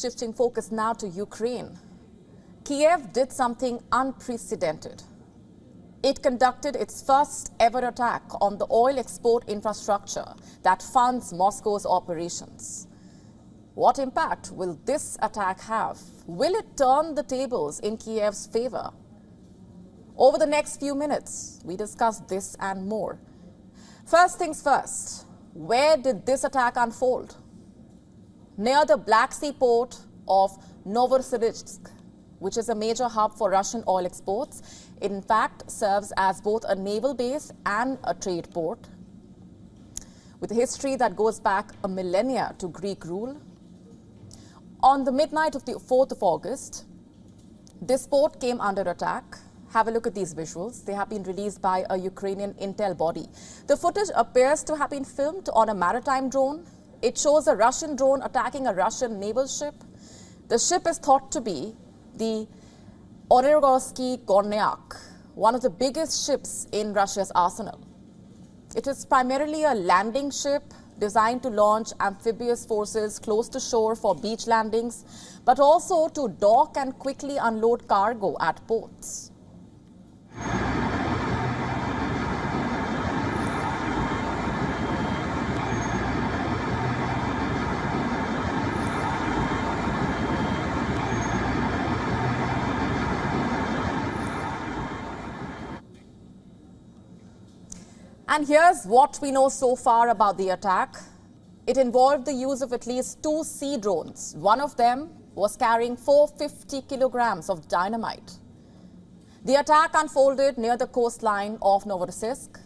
Shifting focus now to Ukraine. Kiev did something unprecedented. It conducted its first ever attack on the oil export infrastructure that funds Moscow's operations. What impact will this attack have? Will it turn the tables in Kiev's favor? Over the next few minutes, we discuss this and more. First things first, where did this attack unfold? Near the Black Sea port of Novorosissysk, which is a major hub for Russian oil exports. It in fact serves as both a naval base and a trade port, with a history that goes back a millennia to Greek rule. On the midnight of the 4th of August, this port came under attack. Have a look at these visuals. They have been released by a Ukrainian intel body. The footage appears to have been filmed on a maritime drone. It shows a Russian drone attacking a Russian naval ship. The ship is thought to be the Novorosissysk, one of the biggest ships in Russia's arsenal. It is primarily a landing ship designed to launch amphibious forces close to shore for beach landings, but also to dock and quickly unload cargo at ports. And here's what we know so far about the attack. It involved the use of at least 2 sea drones. One of them was carrying 450 kilograms of dynamite. The attack unfolded near the coastline of Novorosissysk.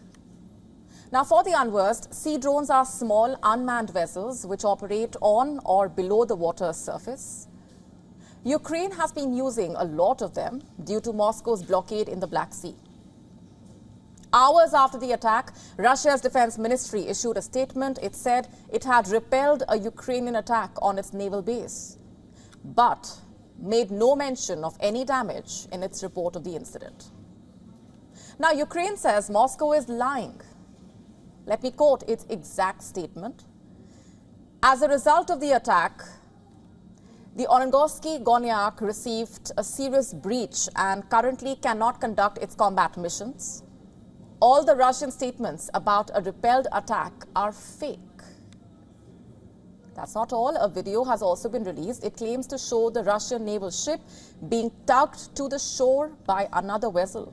Now, for the unversed, sea drones are small unmanned vessels which operate on or below the water's surface. Ukraine has been using a lot of them due to Moscow's blockade in the Black Sea. Hours after the attack, Russia's defense ministry issued a statement. It said it had repelled a Ukrainian attack on its naval base, but made no mention of any damage in its report of the incident. Now, Ukraine says Moscow is lying. Let me quote its exact statement. As a result of the attack, the Novorosissysk received a serious breach and currently cannot conduct its combat missions. All the Russian statements about a repelled attack are fake. That's not all. A video has also been released. It claims to show the Russian naval ship being tugged to the shore by another vessel.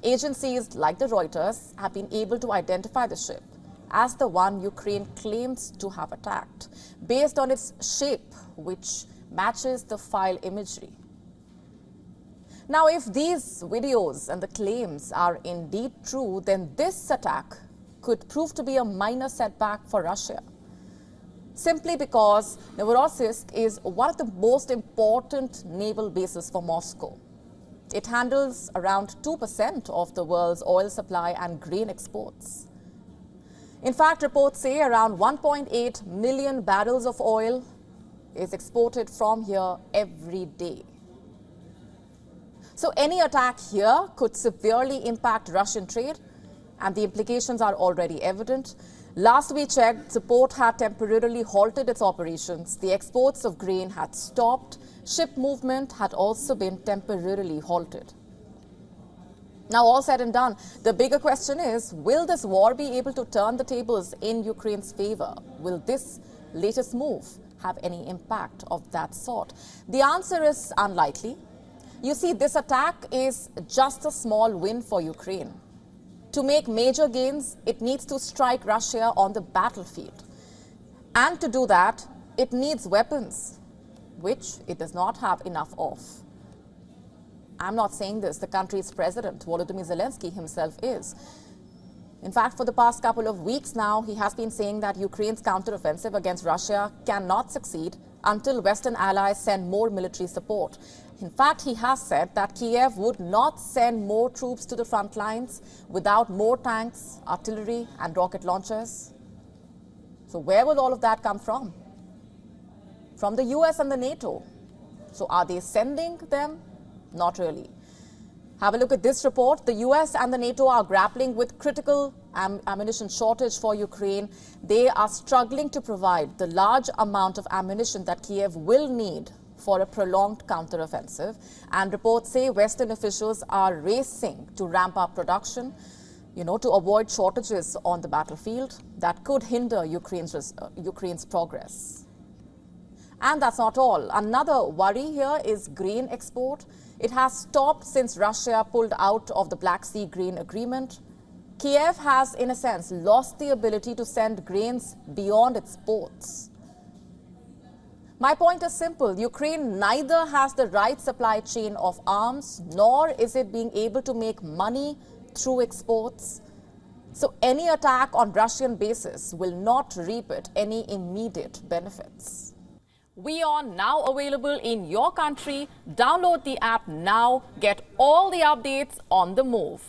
Agencies like the Reuters have been able to identify the ship as the one Ukraine claims to have attacked, based on its shape, which matches the file imagery. Now, if these videos and the claims are indeed true, then this attack could prove to be a minor setback for Russia, simply because Novorosissysk is one of the most important naval bases for Moscow. It handles around 2% of the world's oil supply and grain exports. In fact, reports say around 1.8 million barrels of oil is exported from here every day. So any attack here could severely impact Russian trade, and the implications are already evident. Last we checked, the port had temporarily halted its operations. The exports of grain had stopped. Ship movement had also been temporarily halted. Now, all said and done, the bigger question is, will this war be able to turn the tables in Ukraine's favor? Will this latest move have any impact of that sort? The answer is unlikely. You see, this attack is just a small win for Ukraine. To make major gains, it needs to strike Russia on the battlefield. And to do that, it needs weapons, which it does not have enough of. I'm not saying this. The country's president, Volodymyr Zelensky, himself is. In fact, for the past couple of weeks now, he has been saying that Ukraine's counteroffensive against Russia cannot succeed until Western allies send more military support. In fact, he has said that Kiev would not send more troops to the front lines without more tanks, artillery, and rocket launchers. So where will all of that come from? From the US and the NATO. So are they sending them? Not really. Have a look at this report. The US and the NATO are grappling with critical ammunition shortage for Ukraine. They are struggling to provide the large amount of ammunition that Kiev will need for a prolonged counteroffensive. And reports say Western officials are racing to ramp up production, to avoid shortages on the battlefield that could hinder Ukraine's progress. And that's not all. Another worry here is grain export. It has stopped since Russia pulled out of the Black Sea grain agreement. Kiev has, in a sense, lost the ability to send grains beyond its ports. My point is simple. Ukraine neither has the right supply chain of arms, nor is it being able to make money through exports. So any attack on Russian bases will not reap any immediate benefits. WION now available in your country. Download the app now. Get all the updates on the move.